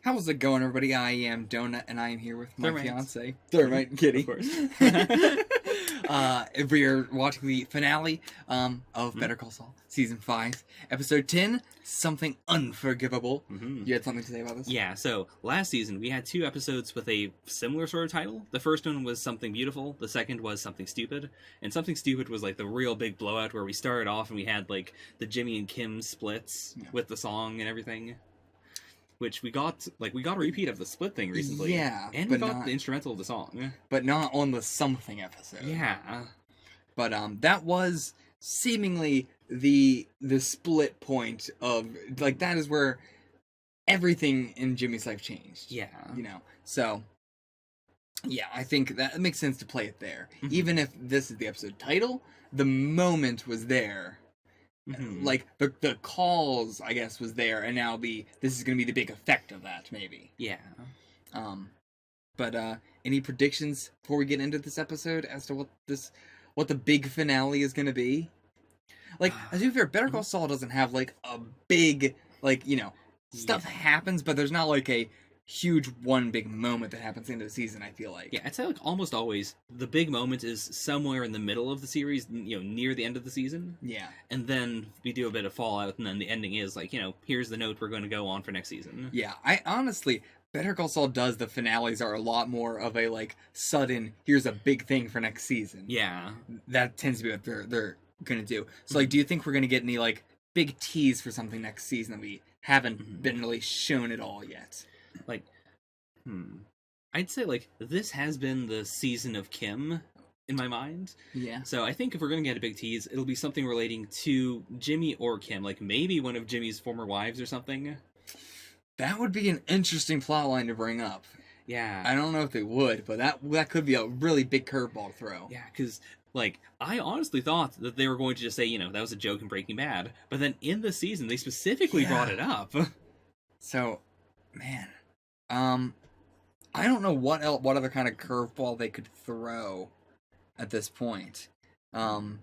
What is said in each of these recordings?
How's it going, everybody? I am Donut, and I am here with my fiance, Thermite and Kitty. Of course. We are watching the finale of Better Call Saul, Season 5, Episode 10, Something Unforgivable. You had something to say about this? Yeah, so last season we had 2 episodes with a similar sort of title. The first one was Something Beautiful, the second was Something Stupid. And Something Stupid was like the real big blowout where we started off and we had like the Jimmy and Kim splits with the song and everything. Which we got a repeat of the split thing recently. Yeah, and we got the instrumental of the song. But not on the Something episode. Yeah. But that was seemingly the split point of, like, that is where everything in Jimmy's life changed. Yeah. You know, so, yeah, I think that makes sense to play it there. Even if this is the episode title, the moment was there. Like, the cause, I guess, was there, and now this is going to be the big effect of that, maybe. Yeah. But any predictions before we get into this episode as to what the big finale is going to be? Like, as you fair, Better Call Saul doesn't have, like, a big, like, you know, stuff happens, but there's not, like, a huge one big moment that happens into the season, I feel like. Yeah, I'd say, like, almost always the big moment is somewhere in the middle of the series, you know, near the end of the season. Yeah. And then we do a bit of fallout, and then the ending is, like, you know, here's the note we're going to go on for next season. Yeah, I honestly, Better Call Saul does, the finales are a lot more of a, like, sudden, here's a big thing for next season. Yeah. That tends to be what they're going to do. So, like, do you think we're going to get any, like, big tease for something next season that we haven't been really shown at all yet? Like, I'd say, like, this has been the season of Kim in my mind. Yeah. So I think if we're going to get a big tease, it'll be something relating to Jimmy or Kim. Like, maybe one of Jimmy's former wives or something. That would be an interesting plotline to bring up. Yeah. I don't know if they would, but that could be a really big curveball throw. Yeah, because, like, I honestly thought that they were going to just say, you know, that was a joke in Breaking Bad. But then in the season, they specifically brought it up. So, man, I don't know what other kind of curveball they could throw at this point. I've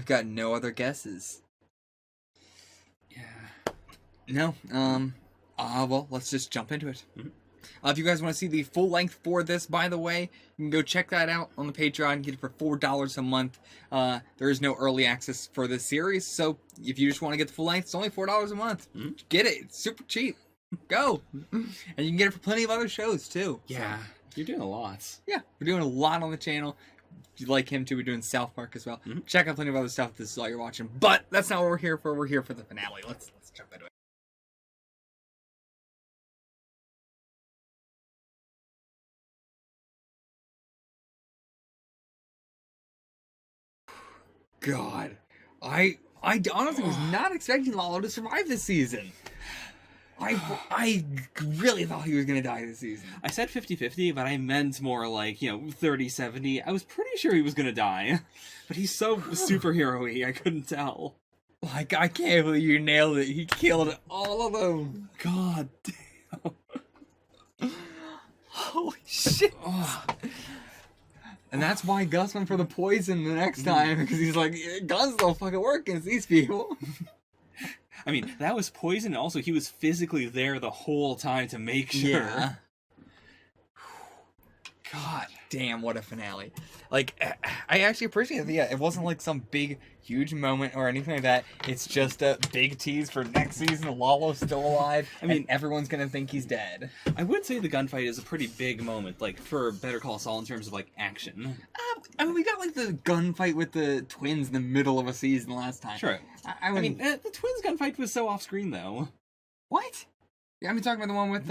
got no other guesses. Yeah. No. Well, let's just jump into it. If you guys want to see the full length for this, by the way, you can go check that out on the Patreon. Get it for $4 a month. There is no early access for this series, so if you just want to get the full length, it's only $4 a month. Get it. It's super cheap. Go. And you can get it for plenty of other shows, too. Yeah. So, you're doing a lot. Yeah. We're doing a lot on the channel. If you like him, too, we're doing South Park as well. Check out plenty of other stuff if this is all you're watching. But that's not what we're here for. We're here for the finale. Let's jump into it. God. I honestly was not expecting Lalo to survive this season. I really thought he was going to die this season. I said 50-50, but I meant more like, you know, 30-70. I was pretty sure he was going to die. But he's so superhero-y, I couldn't tell. Like, I can't believe you nailed it. He killed all of them. God damn. Holy shit. And that's why Gus went for the poison the next time, because he's like, guns don't fucking work against these people. I mean, that was poison, and also he was physically there the whole time to make sure. Yeah. God damn, what a finale. Like, I actually appreciate it. Yeah, it wasn't like some big, huge moment or anything like that. It's just a big tease for next season. Lalo's still alive. I mean, everyone's gonna think he's dead. I would say the gunfight is a pretty big moment, like, for Better Call Saul in terms of, like, action. I mean, we got, like, the gunfight with the twins in the middle of a season last time. True. I mean, the twins gunfight was so off-screen, though. What? Yeah, I'm talking about the one with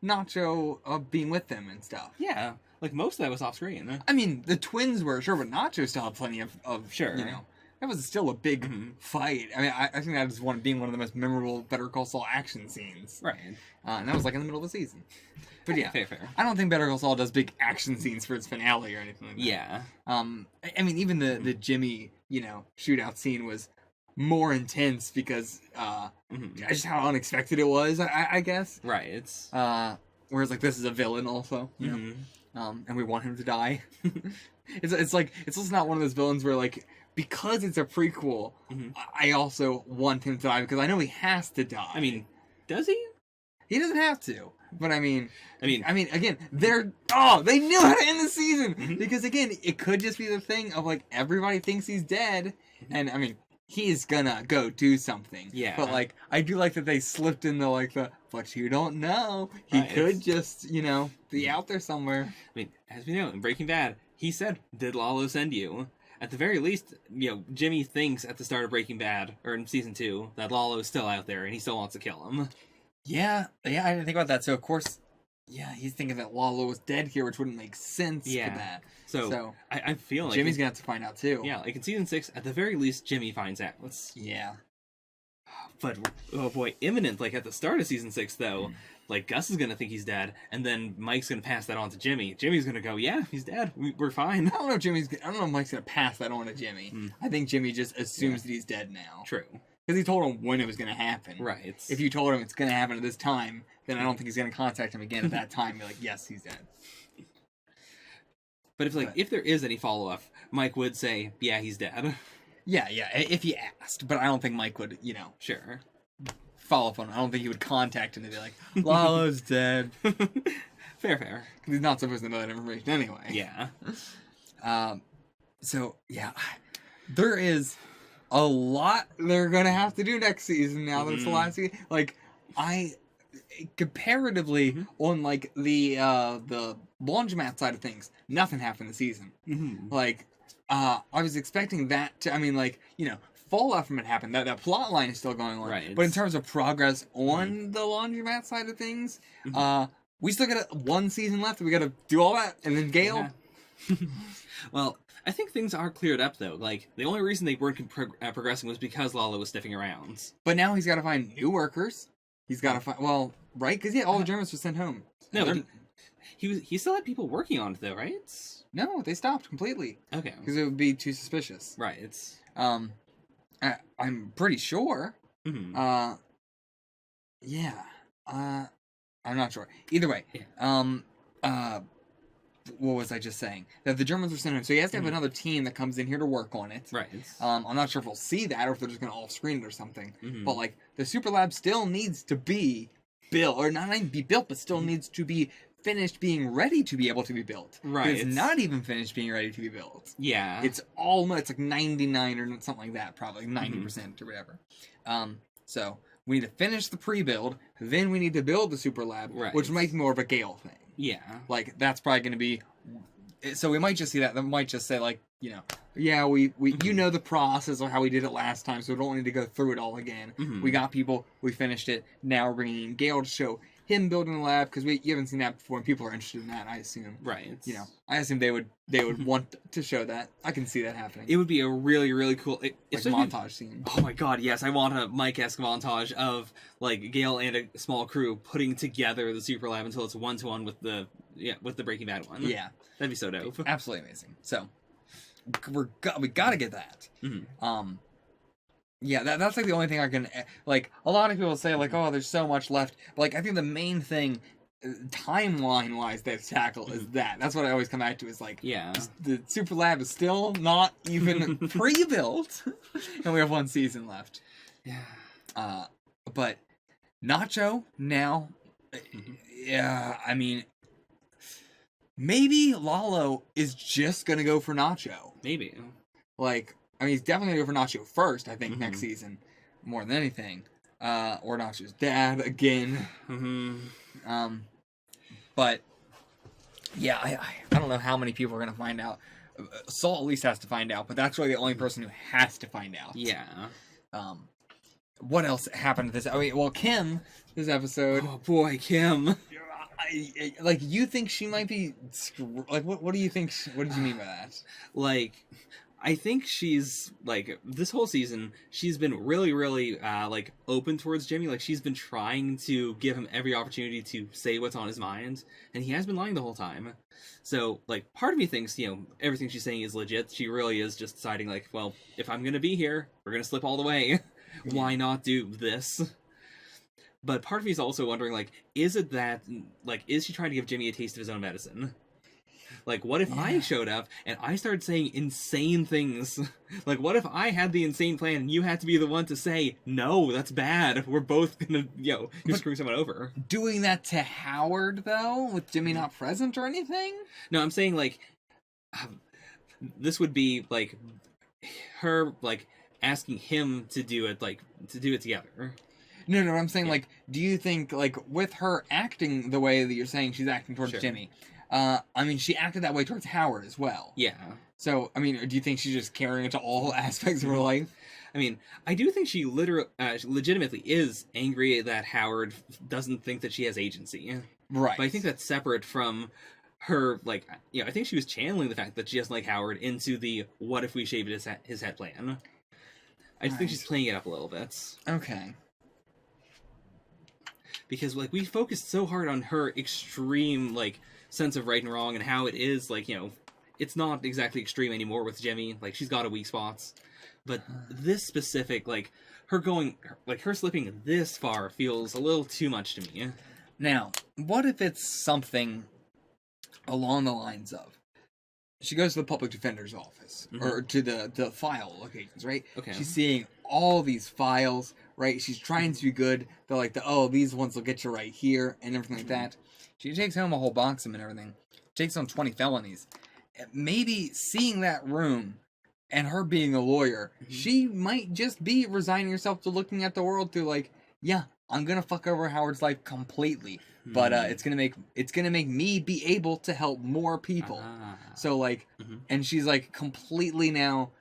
Nacho being with them and stuff. Yeah, like, most of that was off-screen. I mean, the twins were, sure, but Nacho still had plenty of sure. You know, that was still a big fight. I mean, I think that was being one of the most memorable Better Call Saul action scenes. Right. And that was, like, in the middle of the season. But yeah, fair. I don't think Better Call Saul does big action scenes for its finale or anything like that. Yeah. I mean, even the Jimmy, you know, shootout scene was more intense because just how unexpected it was, I guess. Right. It's whereas, like, this is a villain also, you know, and we want him to die. It's like, it's also not one of those villains where, like, because it's a prequel, I also want him to die because I know he has to die. I mean, does he? He doesn't have to. But I mean, again, they knew how to end the season because again, it could just be the thing of like everybody thinks he's dead, and I mean, he's gonna go do something. Yeah. But like, I do like that they slipped in but you don't know. He could just, be out there somewhere. I mean, as we know in Breaking Bad, he said, "Did Lalo send you?" At the very least, Jimmy thinks at the start of Breaking Bad or in season 2 that Lalo is still out there and he still wants to kill him. Yeah, I didn't think about that. So, of course, he's thinking that Lalo was dead here, which wouldn't make sense for that. So I feel like Jimmy's going to have to find out, too. Yeah, like in Season 6, at the very least, Jimmy finds out. Yeah. But, oh boy, imminent, like at the start of Season 6, though, like Gus is going to think he's dead, and then Mike's going to pass that on to Jimmy. Jimmy's going to go, yeah, he's dead. We're fine. I don't know if Mike's going to pass that on to Jimmy. I think Jimmy just assumes that he's dead now. True. Because he told him when it was going to happen. Right. If you told him it's going to happen at this time, then I don't think he's going to contact him again at that time. Be like, yes, he's dead. But if there is any follow-up, Mike would say, yeah, he's dead. Yeah, if he asked. But I don't think Mike would, Sure. follow up on him. I don't think he would contact him and be like, Lalo's dead. Fair. He's not supposed to know that information anyway. Yeah. So, yeah. There is a lot they're going to have to do next season now that it's the last season. Like, comparatively, on, like, the laundromat side of things, nothing happened this season. Like, I was expecting that to, fallout from it happened. That plot line is still going on. Right. But in terms of progress on the laundromat side of things, we still got one season left. We got to do all that, and then Gale. Yeah. Well, I think things are cleared up, though. Like, the only reason they weren't progressing was because Lalo was sniffing around. But now he's got to find new workers. He's got to find, right? Because, all the Germans were sent home. No, he still had people working on it, though, right? No, they stopped completely. Okay. Because it would be too suspicious. Right. I'm pretty sure. I'm not sure. Either way, what was I just saying? That the Germans were sent home, so he has to have another team that comes in here to work on it. Right. I'm not sure if we'll see that or if they're just going to off-screen it or something. But like the super lab still needs to be built, or not even be built, but still needs to be finished being ready to be able to be built. Right. It's not even finished being ready to be built. Yeah. It's almost like 99 or something like that, probably 90% or whatever. So we need to finish the pre-build, then we need to build the super lab, which might be more of a Gale thing. Yeah. Like that's probably going to be. So we might just see that. They might just say like, we the process of how we did it last time, so we don't need to go through it all again. We got people, we finished it. Now we're bringing in Gale to show him building a lab because you haven't seen that before, and people are interested in that. I assume, right? I assume they would want to show that. I can see that happening. It would be a really, really cool montage scene. Oh my god, yes! I want a Mike-esque montage of like Gale and a small crew putting together the super lab until it's 1-to-1 with the Breaking Bad one. Yeah, that'd be so dope. Absolutely amazing. So we gotta get that. Yeah, that's like the only thing I can, like, a lot of people say, like, oh, there's so much left. But, like, I think the main thing, timeline-wise, that's tackle is that. That's what I always come back to, is, like, the Super Lab is still not even pre-built, and we have one season left. Yeah. But Nacho, now, maybe Lalo is just gonna go for Nacho. Maybe. Like, he's definitely going to go for Nacho first, I think, next season. More than anything. Or Nacho's dad, again. But, yeah, I don't know how many people are going to find out. Saul at least has to find out, but that's really the only person who has to find out. Yeah. What else happened to this? Kim, this episode. Oh, boy, Kim. You think she might be... Like, what do you think... What did you mean by that? Like... I think she's, like, this whole season, she's been really, really, open towards Jimmy. Like, she's been trying to give him every opportunity to say what's on his mind, and he has been lying the whole time. So, like, part of me thinks, everything she's saying is legit. She really is just deciding, like, well, if I'm gonna be here, we're gonna slip all the way. Why not do this? But part of me is also wondering, like, is it that, like, is she trying to give Jimmy a taste of his own medicine? Like, what if I showed up and I started saying insane things? Like, what if I had the insane plan and you had to be the one to say, no, that's bad. We're both gonna, you're screwing someone over. Doing that to Howard, though, with Jimmy not present or anything? No, I'm saying, like, this would be, like, her, like, asking him to do it, like, to do it together. No, I'm saying, like, do you think, like, with her acting the way that you're saying she's acting towards Jimmy, I mean, she acted that way towards Howard as well. Yeah. So, I mean, do you think she's just carrying it to all aspects of her life? I mean, I do think she legitimately is angry that Howard doesn't think that she has agency. Right. But I think that's separate from her, like, I think she was channeling the fact that she doesn't like Howard into the what if we shaved his head plan. I just think she's playing it up a little bit. Okay. Because, like, we focused so hard on her extreme, like, sense of right and wrong and how it is, like, it's not exactly extreme anymore with Jimmy. Like, she's got a weak spots. But this specific, like, her slipping this far feels a little too much to me. Now, what if it's something along the lines of, she goes to the public defender's office, or to the file locations, right? Okay. She's seeing all these files, right? She's trying to be good. They're like, these ones will get you right here, and everything like that. She takes home a whole box of them and everything. Takes home 20 felonies. Maybe seeing that room and her being a lawyer, she might just be resigning herself to looking at the world through, like, yeah, I'm gonna fuck over Howard's life completely, but it's gonna make me be able to help more people. So, like, and she's, like, completely now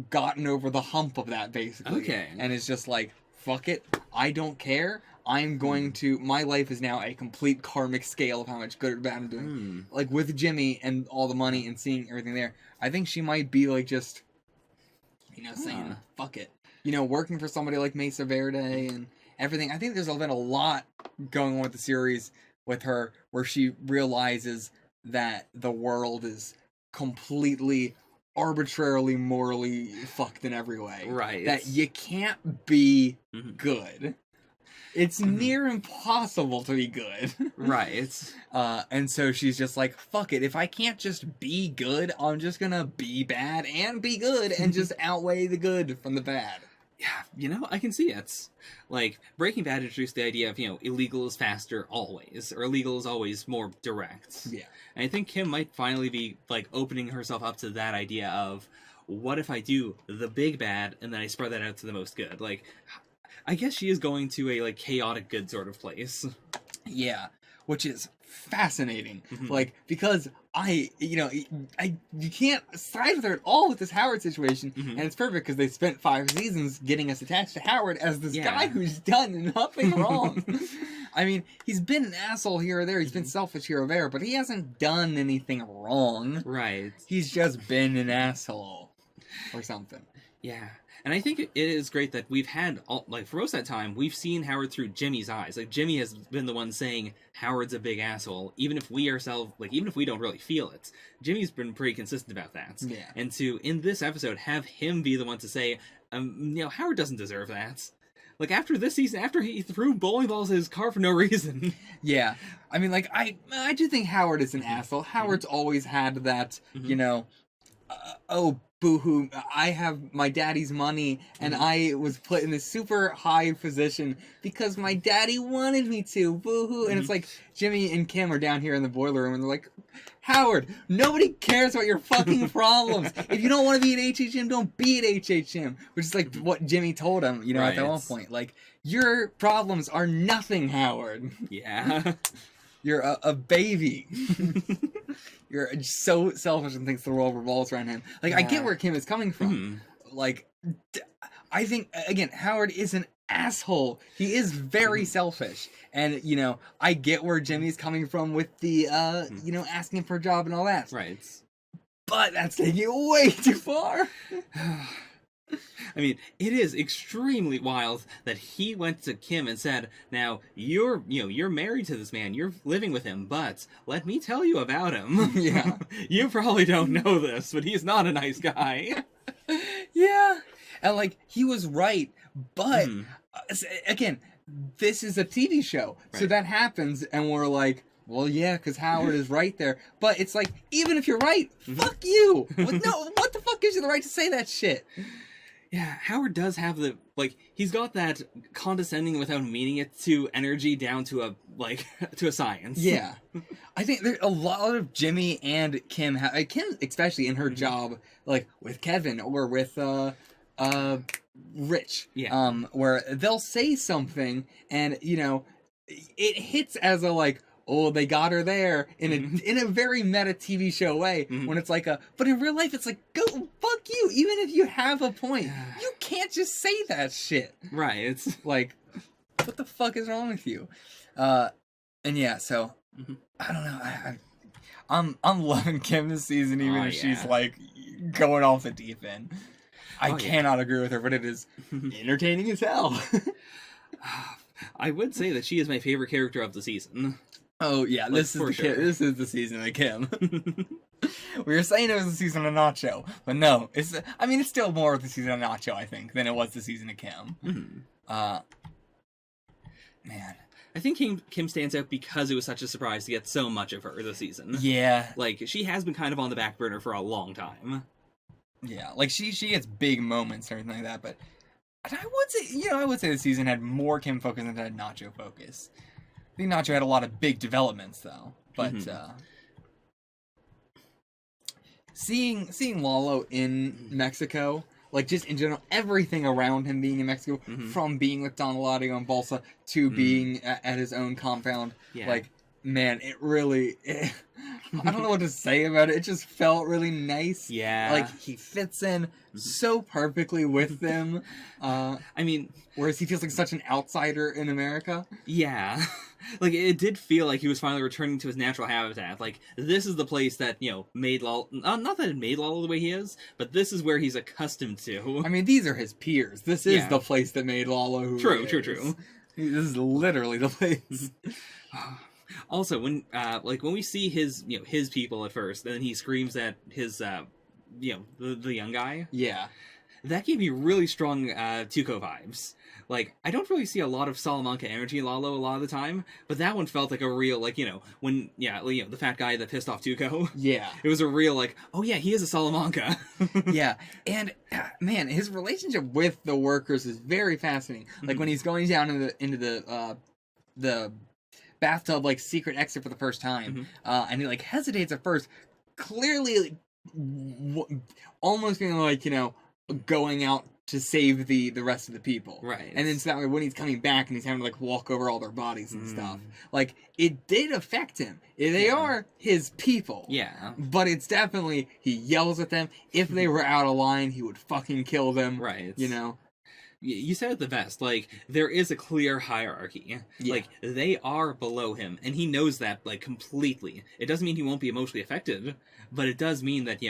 gotten over the hump of that, basically. Okay. And it's just like, fuck it, I don't care. I'm going to, my life is now a complete karmic scale of how much good or bad I'm doing. Like, with Jimmy and all the money and seeing everything there, I think she might be, like, just, saying, fuck it. Working for somebody like Mesa Verde and everything. I think there's been a lot going on with the series with her where she realizes that the world is completely arbitrarily morally fucked in every way. Right. That you can't be good. It's near impossible to be good. Right. And so she's just like, fuck it. If I can't just be good, I'm just gonna be bad and be good and just outweigh the good from the bad. Yeah, I can see it. Like, Breaking Bad introduced the idea of, illegal is faster always, or illegal is always more direct. Yeah. And I think Kim might finally be, like, opening herself up to that idea of, what if I do the big bad, and then I spread that out to the most good? Like, I guess she is going to a, like, chaotic good sort of place. Yeah, which is fascinating. Like, because you can't side with her at all with this Howard situation, and it's perfect because they spent 5 seasons getting us attached to Howard as this guy who's done nothing wrong. I mean, he's been an asshole here or there, he's been selfish here or there, but he hasn't done anything wrong. Right. He's just been an asshole. Or something. Yeah. And I think it is great that we've had, for most of that time, we've seen Howard through Jimmy's eyes. Like, Jimmy has been the one saying, Howard's a big asshole, even if we ourselves, even if we don't really feel it. Jimmy's been pretty consistent about that. Yeah. And to, in this episode, have him be the one to say, Howard doesn't deserve that. Like, after this season, after he threw bowling balls at his car for no reason. Yeah. I mean, like, I do think Howard is an asshole. Howard's always had that, boo-hoo, I have my daddy's money, and I was put in this super high position because my daddy wanted me to, boo-hoo. And it's like, Jimmy and Kim are down here in the boiler room, and they're like, Howard, nobody cares about your fucking problems. If you don't want to be at HHM, don't be at HHM. Which is like what Jimmy told him, at that one point. Like, your problems are nothing, Howard. Yeah. You're a baby. You're so selfish and thinks the world revolves around him. Like, I get where Kim is coming from. Like, I think, again, Howard is an asshole. He is very selfish. And, I get where Jimmy's coming from with the, asking for a job and all that. Right. But that's taking it way too far. I mean, it is extremely wild that he went to Kim and said, now, you're married to this man, you're living with him, but let me tell you about him. Yeah. You probably don't know this, but he's not a nice guy. Yeah. And, like, he was right, but, again, this is a TV show, so that happens, and we're like, Well, yeah, because Howard is right there. But it's like, even if you're right, fuck you! No, what the fuck gives you the right to say that shit? Yeah, Howard does have the, like, he's got that condescending without meaning it to energy down to a, like, to a science. Yeah. I think there's a lot of Jimmy and Kim, Kim especially in her job, like, with Kevin or with, Rich. Yeah. Where they'll say something and, you know, it hits as a, like, oh, they got her there in a very meta TV show way when it's like but in real life it's like, go fuck you, even if you have a point, you can't just say that shit. Right, it's like, what the fuck is wrong with you? And yeah, so I don't know, I'm loving Kim this season, even if she's like going off the deep end. I cannot agree with her, but it is entertaining as hell. I would say that she is my favorite character of the season. Oh yeah, this is the season of Kim. We were saying it was the season of Nacho, but no, it's still more of the season of Nacho, I think, than it was the season of Kim. Man, I think Kim stands out because it was such a surprise to get so much of her this season. Yeah, like she has been kind of on the back burner for a long time. Yeah, like she gets big moments and everything like that, but I would say the season had more Kim focus than it had Nacho focus. I think Nacho had a lot of big developments though, but seeing Lalo in Mexico, like just in general, everything around him being in Mexico, from being with Don Eladio and Balsa to being at his own compound, like, man, it really, I don't know what to say about it. It just felt really nice. Yeah. Like, he fits in so perfectly with them. Whereas he feels like such an outsider in America. Yeah. Like, it did feel like he was finally returning to his natural habitat. Like, this is the place that, made Lalo... not that it made Lalo the way he is, but this is where he's accustomed to. I mean, these are his peers. This is the place that made Lalo who True. This is literally the place. Also, when we see his his people at first, and then he screams at his the young guy. Yeah, that gave me really strong Tuco vibes. Like, I don't really see a lot of Salamanca energy in Lalo a lot of the time, but that one felt like a real, like, when the fat guy that pissed off Tuco. Yeah, it was a real, like, oh yeah, he is a Salamanca. Yeah, and man, his relationship with the workers is very fascinating. Like when he's going down into the bathtub, like, secret exit for the first time, and he like hesitates at first, clearly almost being like, going out to save the rest of the people, right? And then so that way when he's coming back and he's having to like walk over all their bodies and stuff, like, it did affect him. They are his people, but it's definitely, he yells at them. If they were out of line, he would fucking kill them, right? You said it the best. Like, there is a clear hierarchy. Yeah. Like, they are below him, and he knows that, like, completely. It doesn't mean he won't be emotionally affected, but it does mean that,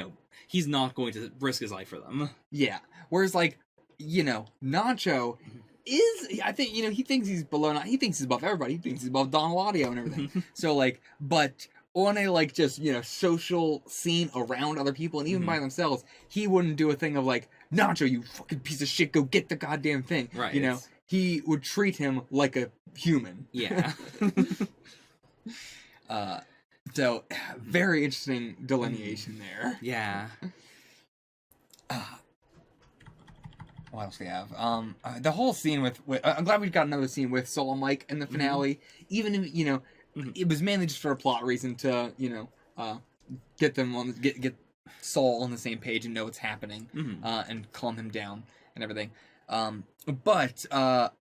he's not going to risk his life for them. Yeah. Whereas, like, Nacho is, I think, he thinks he's below, he thinks he's above everybody. He thinks he's above Don Eladio and everything. So, like, but on a, like, just, social scene around other people, and even by themselves, he wouldn't do a thing of, like, Nacho, you fucking piece of shit, go get the goddamn thing. Right. He would treat him like a human. Yeah. So, very interesting delineation there. Yeah. What else do we have? The whole scene with I'm glad we got another scene with Saul and Mike in the finale. Even if, it was mainly just for a plot reason to, get them on, get Saul on the same page and know what's happening, and calm him down and everything. But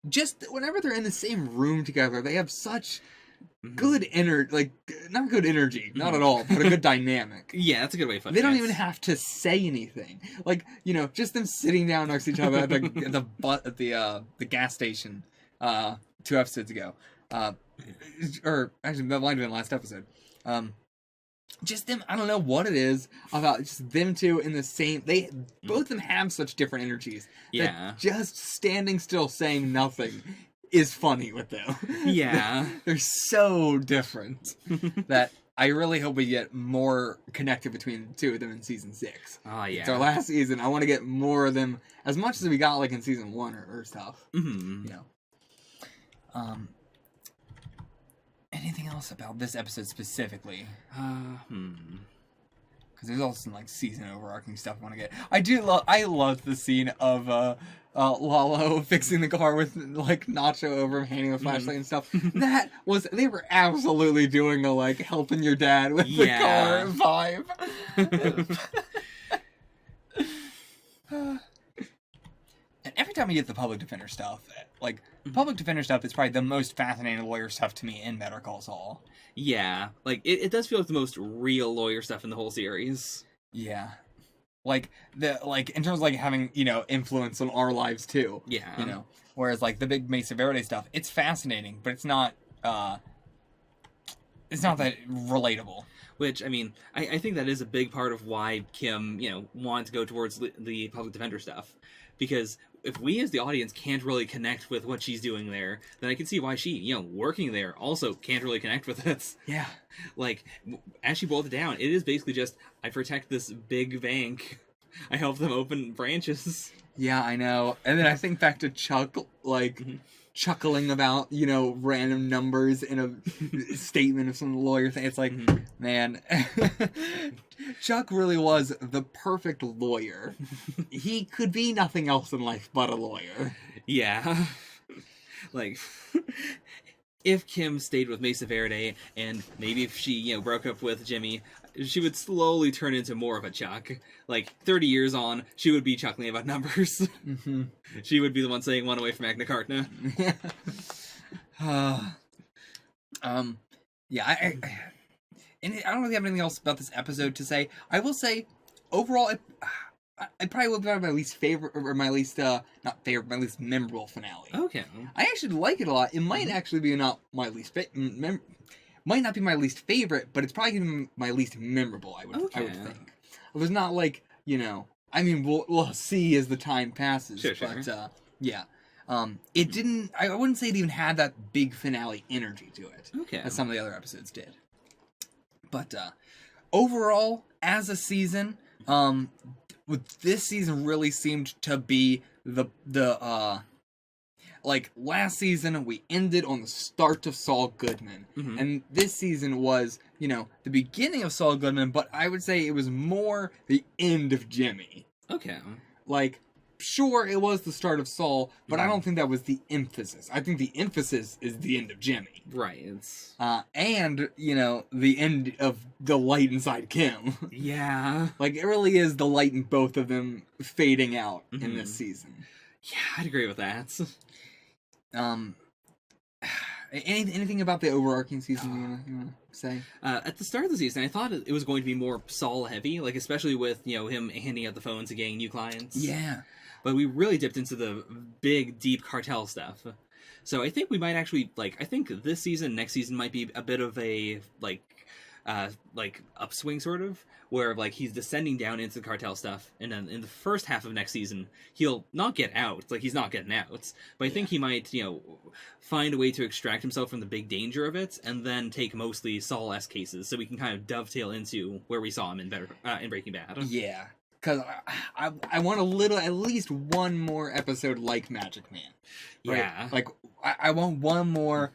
just whenever they're in the same room together, they have such good energy, like, not good energy, not at all, but a good dynamic. Yeah, that's a good way of putting it. They don't even have to say anything. Like, just them sitting down next to each other at the gas station 2 episodes ago. Or actually, that might have been last episode. Just them, I don't know what it is about just them two in the same, both of them have such different energies. Yeah. Just standing still saying nothing is funny with them. Yeah. They're so different that I really hope we get more connected between the two of them in season 6. Oh, yeah. It's our last season. I want to get more of them, as much as we got, like, in season 1 or stuff. Anything anything else about this episode specifically? Because there's also some like season overarching stuff I want to get. I love the scene of Lalo fixing the car with like Nacho over him, handing the flashlight and stuff. They were absolutely doing a like helping your dad with the car vibe. And every time we get the public defender stuff, like public defender stuff is probably the most fascinating lawyer stuff to me in Better Call Saul. Yeah, like it does feel like the most real lawyer stuff in the whole series. Yeah, like in terms of like having influence on our lives too. Yeah, whereas like the big Mesa Verde stuff, it's fascinating, but it's not that relatable. Which, I mean, I think that is a big part of why Kim, wanted to go towards the public defender stuff. Because if we as the audience can't really connect with what she's doing there, then I can see why she, working there, also can't really connect with it. Yeah. Like, as she boiled it down, it is basically just, I protect this big bank. I help them open branches. Yeah, I know. And then I think back to Chuck, like... chuckling about random numbers in a statement of some lawyer thing. It's like, man, Chuck really was the perfect lawyer. He could be nothing else in life but a lawyer. Yeah. Like, if Kim stayed with Mesa Verde, and maybe if she, broke up with Jimmy, she would slowly turn into more of a Chuck. Like, 30 years on, she would be chuckling about numbers. Mm-hmm. She would be the one saying one away from Magna Carta. Yeah, I don't really have anything else about this episode to say. I will say, overall, I probably would be my least favorite, or my least, not favorite, my least memorable finale. Okay. I actually like it a lot. It might actually be not my least might not be my least favorite, but it's probably gonna be my least memorable, I would think. It was not like, I mean, we'll see as the time passes. Sure. But, yeah. It didn't, I wouldn't say it even had that big finale energy to it. Okay. As some of the other episodes did. But, overall, as a season, this season really seemed to be like, last season, we ended on the start of Saul Goodman. Mm-hmm. And this season was, the beginning of Saul Goodman, but I would say it was more the end of Jimmy. Okay. Like, sure, it was the start of Saul, but I don't think that was the emphasis. I think the emphasis is the end of Jimmy. Right. And, the end of the light inside Kim. Yeah. Like, it really is the light in both of them fading out in this season. Yeah, I'd agree with that. Anything about the overarching season you wanna say? At the start of the season, I thought it was going to be more Saul heavy, like especially with him handing out the phones and getting new clients. Yeah, but we really dipped into the big, deep cartel stuff. So I think we might actually I think this season, next season might be a bit of a upswing sort of, where he's descending down into the cartel stuff, and then in the first half of next season he'll not get out, he's not getting out, but I think he might find a way to extract himself from the big danger of it, and then take mostly Saul-esque cases, so we can kind of dovetail into where we saw him in Breaking Bad. Yeah, because I want at least one more episode like Magic Man. Right? Yeah, I want one more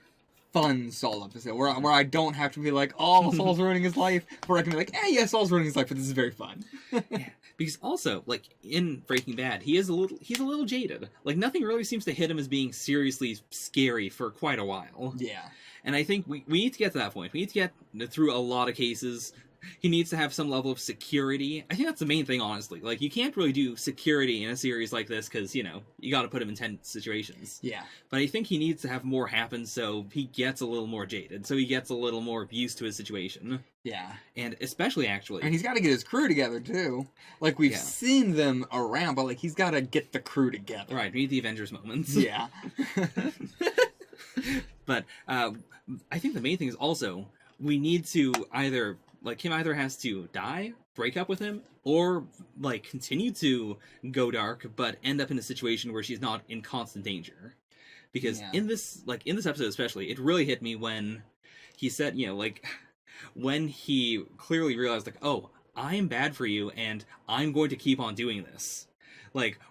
fun Saul episode where I don't have to be like, oh, Saul's ruining his life, where I can be like, yeah, Saul's ruining his life, but this is very fun. Yeah, because also in Breaking Bad, he's a little jaded. Nothing really seems to hit him as being seriously scary for quite a while. Yeah, and I think we need to get to that point. We need to get through a lot of cases. He needs to have some level of security. I think that's the main thing, honestly. You can't really do security in a series like this because, you got to put him in tense situations. Yeah. But I think he needs to have more happen so he gets a little more jaded, so he gets a little more used to his situation. Yeah. And especially, actually... And he's got to get his crew together, too. We've seen them around, but, he's got to get the crew together. Right, we need the Avengers moments. Yeah. But I think the main thing is also, we need to either... Kim either has to die, break up with him, or, continue to go dark, but end up in a situation where she's not in constant danger. Because in this episode especially, it really hit me when he said, when he clearly realized, oh, I'm bad for you, and I'm going to keep on doing this.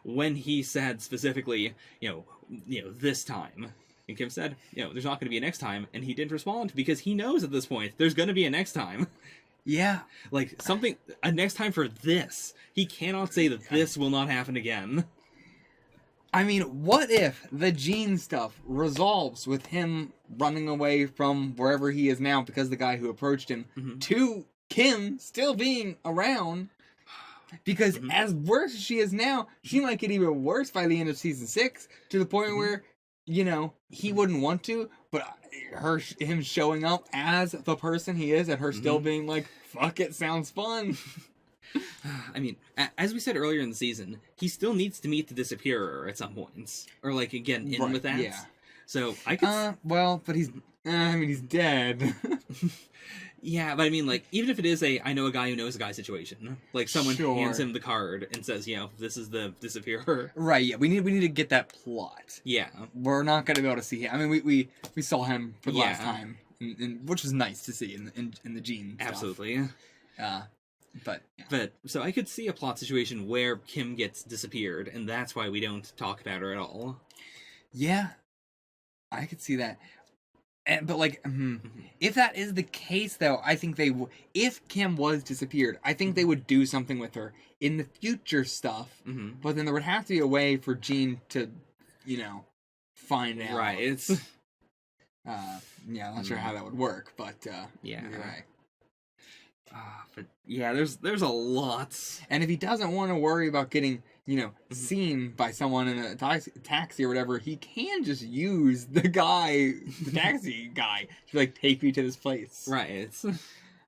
When he said specifically, this time. And Kim said, there's not going to be a next time, and he didn't respond because he knows at this point there's going to be a next time. Yeah. Like, a next time for this. He cannot say that this will not happen again. I mean, what if the Gene stuff resolves with him running away from wherever he is now because the guy who approached him to Kim still being around? Because as worse as she is now, she might get even worse by the end of season 6 to the point where, he wouldn't want to, but him showing up as the person he is and her still being like, fuck it, sounds fun. I mean, as we said earlier in the season, he still needs to meet the Disappearer at some points. Or, like, again, in with that. Yeah. So, I could... well, but he's dead. Yeah, but I mean, like, even if it is I know a guy who knows a guy situation, like, someone hands him the card and says, this is the Disappearer. Right, yeah, we need to get that plot. Yeah. We're not going to be able to see him. I mean, we saw him for the last time, which was nice to see in the Gene stuff. Absolutely. But so I could see a plot situation where Kim gets disappeared, and that's why we don't talk about her at all. Yeah, I could see that. But like, if that is the case, though, I think if Kim was disappeared, I think they would do something with her in the future stuff. But then there would have to be a way for Gene to, find out. Right. It's. I'm not sure how that would work, but yeah, you're right. But yeah, there's a lot. And if he doesn't want to worry about getting, seen by someone in a taxi or whatever, he can just use the taxi guy, to like take me to this place. Right.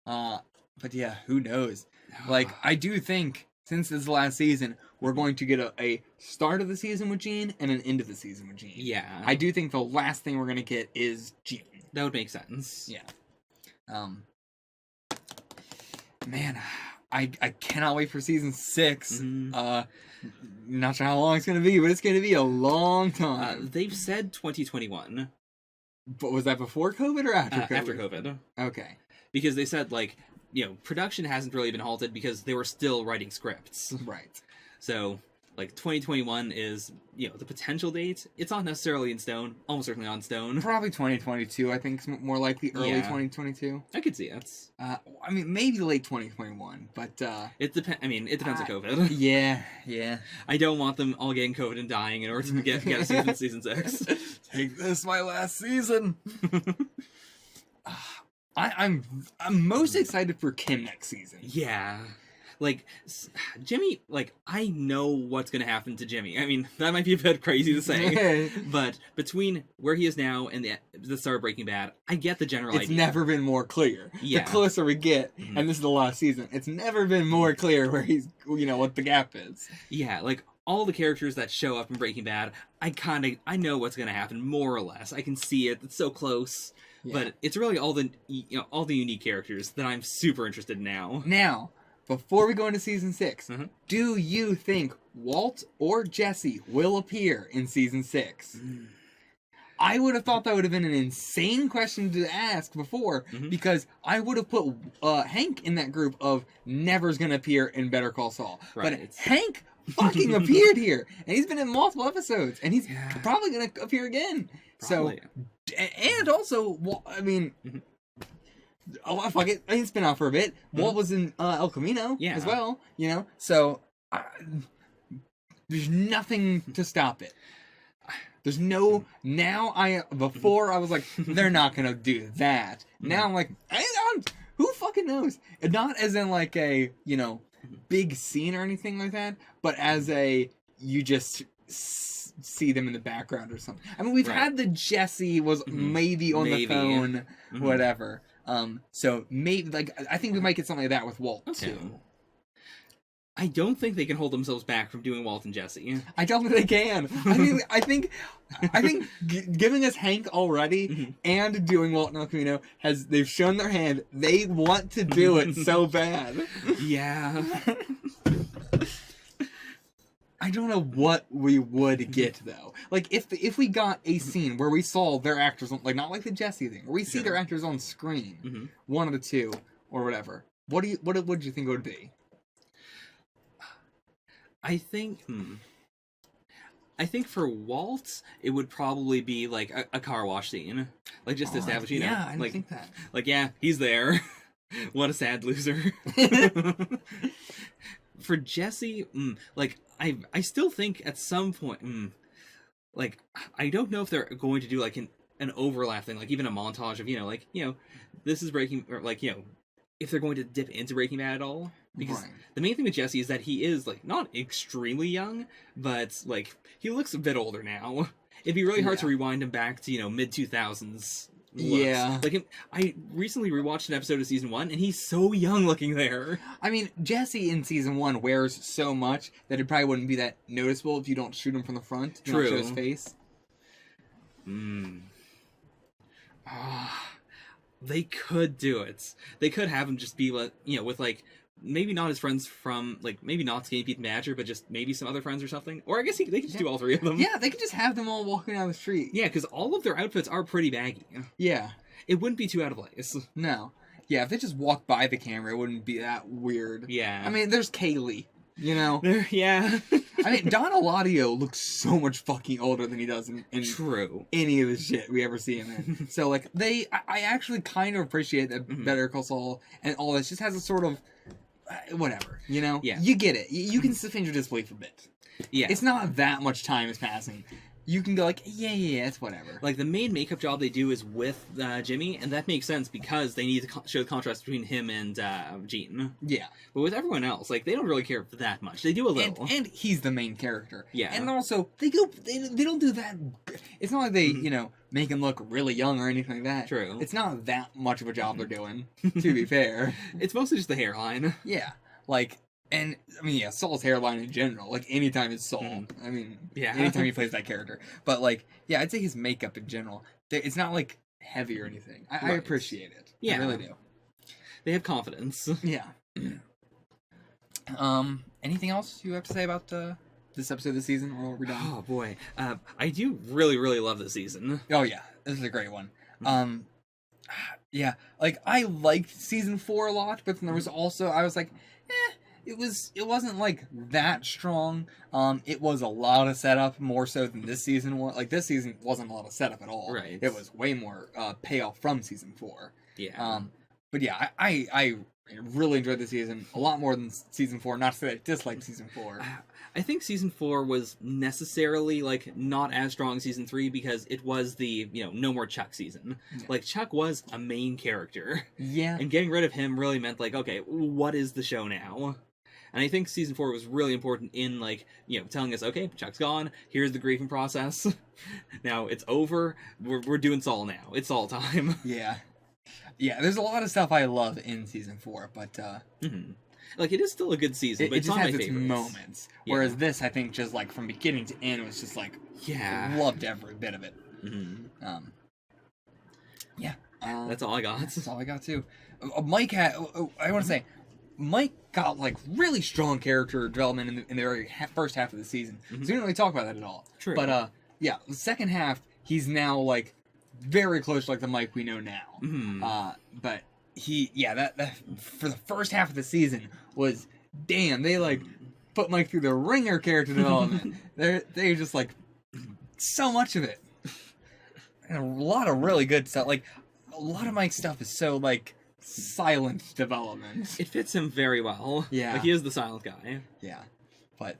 But yeah, who knows? Like, I do think since this is the last season, we're going to get a start of the season with Gene and an end of the season with Gene. Yeah. I do think the last thing we're going to get is Gene. That would make sense. Yeah. Man, I cannot wait for season 6. Not sure how long it's going to be, but it's going to be a long time. They've said 2021. But was that before COVID or after COVID? After COVID. Okay. Because they said, like, production hasn't really been halted because they were still writing scripts. Right. So, like, 2021 is, the potential date. It's not necessarily in stone. Almost certainly on stone. Probably 2022, I think, is more likely early 2022. I could see it. I mean, maybe late 2021, but... It depends on COVID. Yeah. I don't want them all getting COVID and dying in order to get a season 6. Take this, my last season! I'm most excited for Kim next season. Yeah. Like, Jimmy, like, I know what's going to happen to Jimmy. I mean, that might be a bit crazy to say. But between where he is now and the start of Breaking Bad, I get the general idea. It's never been more clear. Yeah. The closer we get, and this is the last season, it's never been more clear where he's, what the gap is. Yeah, like, all the characters that show up in Breaking Bad, I know what's going to happen, more or less. I can see it. It's so close. Yeah. But it's really all the unique characters that I'm super interested in now. Now, before we go into season 6, do you think Walt or Jesse will appear in season 6? I would have thought that would have been an insane question to ask before, because I would have put Hank in that group of never's going to appear in Better Call Saul. Right. But Hank fucking appeared here, and he's been in multiple episodes, and he's probably going to appear again. Probably. So, and also, I mean... Oh, fuck it. It's been out for a bit. Walt was in El Camino as well, So, there's nothing to stop it. There's no... Before, I was like, they're not going to do that. Now I'm like, who fucking knows? And not as in like a, big scene or anything like that, but as you just see them in the background or something. I mean, we've had the Jesse was maybe on the phone, whatever. So maybe, like, I think we might get something like that with Walt, too. I don't think they can hold themselves back from doing Walt and Jesse. I don't think they can. I mean, I think giving us Hank already and doing Walt and El Camino they've shown their hand. They want to do it so bad. Yeah. I don't know what we would get, though. Like, if we got a scene where we saw their actors, like, not like the Jesse thing, where we see their actors on screen, one of the two, or whatever, what do you think it would be? I think, I think for Walt, it would probably be like a car wash scene, like just to establish, you know, yeah, I didn't like think that. like yeah, he's there. What a sad loser. For Jesse, like I still think at some point, like I don't know if they're going to do like an overlap thing, like even a montage of this is Breaking, or like if they're going to dip into Breaking Bad at all. Because the main thing with Jesse is that he is like not extremely young, but like he looks a bit older now. It'd be really hard to rewind him back to mid 2000s. Yeah, like I recently rewatched an episode of season 1, and he's so young looking there. I mean, Jesse in season 1 wears so much that it probably wouldn't be that noticeable if you don't shoot him from the front. True. Not show his face. They could do it. They could have him just be like, with like maybe not his friends from like maybe not Skinny Pete and Badger, but just maybe some other friends or something. Or I guess they could just do all three of them. Yeah, they could just have them all walking down the street. Yeah, because all of their outfits are pretty baggy. Yeah, it wouldn't be too out of place. No. Yeah, if they just walked by the camera, it wouldn't be that weird. Yeah. I mean, there's Kaylee. Yeah. I mean, Don Eladio looks so much fucking older than he does in True. any of the shit we ever see him in. So, like, I actually kind of appreciate that Better Call Saul and all this just has a sort of, whatever, Yeah. You get it. You can suspend your disbelief a bit. Yeah. It's not that much time is passing. You can go like, yeah, it's whatever. Like, the main makeup job they do is with Jimmy, and that makes sense because they need to show the contrast between him and Gene. Yeah. But with everyone else, like, they don't really care that much. They do a little. And he's the main character. Yeah. And also, they don't do that. It's not like they, make him look really young or anything like that. True. It's not that much of a job they're doing, to be fair. It's mostly just the hairline. Yeah. Like... And, I mean, yeah, Saul's hairline in general. Like, anytime it's Saul. I mean, anytime he plays that character. But, like, yeah, I'd say his makeup in general. It's not, like, heavy or anything. I appreciate it. Yeah. I really do. They have confidence. Yeah. Anything else you have to say about this episode of the season, or are we done? Oh, boy. I do really, really love this season. Oh, yeah. This is a great one. Yeah, like, I liked season 4 a lot, but then there was also, I was like, it wasn't like that strong. It was a lot of setup, more so than this season was. Like, this season wasn't a lot of setup at all. Right. It was way more payoff from season 4. Yeah. But yeah, I really enjoyed the season a lot more than season 4. Not to say I disliked season 4. I think season 4 was necessarily like not as strong as season 3 because it was the no more Chuck season. Yeah. Like, Chuck was a main character. Yeah. And getting rid of him really meant like, okay, what is the show now? And I think season 4 was really important in, like, telling us, okay, Chuck's gone, here's the grieving process. Now, it's over, we're doing Saul now. It's Saul time. Yeah. Yeah, there's a lot of stuff I love in season 4, but, like, it is still a good season, but it it's just not has my its favorites. moments. Whereas this, I think, just, like, from beginning to end, was just, like, loved every bit of it. Yeah. That's all I got. That's all I got, too. Mike had, I want to say, Mike got, like, really strong character development in the very first half of the season. So we didn't really talk about that at all. True. But, yeah, the second half, he's now, like, very close to, like, the Mike we know now. But that for the first half of the season was, damn, they, like, put Mike through the ringer character development. They just, like, so much of it. And a lot of really good stuff. Like, a lot of Mike's stuff is so, like, silent development. It fits him very well. Yeah. Like, he is the silent guy. Yeah. But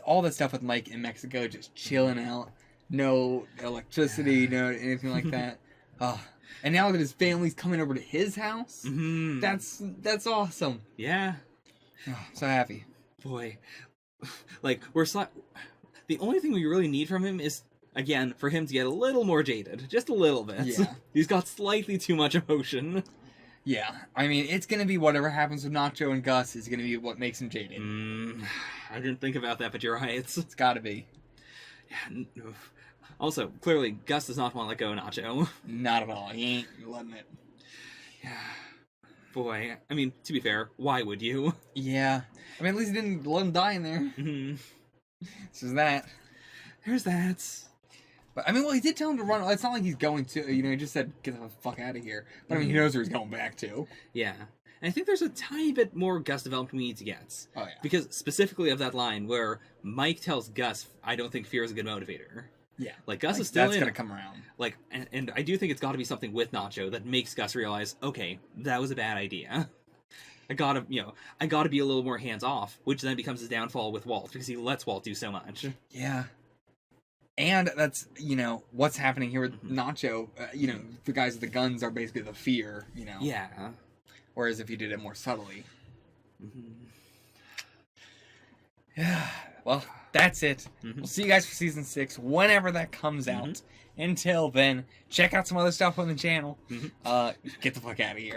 all that stuff with Mike in Mexico, just chilling out, no electricity, no anything like that. And now that his family's coming over to his house, that's awesome. Yeah. So happy. Boy. Like, the only thing we really need from him is, again, for him to get a little more jaded. Just a little bit. Yeah. He's got slightly too much emotion. Yeah, I mean, it's going to be whatever happens with Nacho and Gus is going to be what makes him jaded. I didn't think about that, but you're right. It's got to be. Yeah. Also, clearly, Gus does not want to let go of Nacho. Not at all. He ain't letting it. Yeah. Boy, I mean, to be fair, why would you? Yeah. I mean, at least he didn't let him die in there. So that. There's that. But, I mean, well, he did tell him to run. It's not like he's going to, he just said, get the fuck out of here. But, I mean, he knows where he's going back to. Yeah. And I think there's a tiny bit more Gus development we need to get. Oh, yeah. Because specifically of that line where Mike tells Gus, I don't think fear is a good motivator. Yeah. Like, Gus is still that's going to come around. Like, and I do think it's got to be something with Nacho that makes Gus realize, okay, that was a bad idea. I gotta be a little more hands off, which then becomes his downfall with Walt, because he lets Walt do so much. Yeah. And that's, what's happening here with Nacho. The guys with the guns are basically the fear, Yeah. Whereas if you did it more subtly. Mm-hmm. Yeah. Well, that's it. We'll see you guys for season 6, whenever that comes out. Until then, check out some other stuff on the channel. Get the fuck out of here.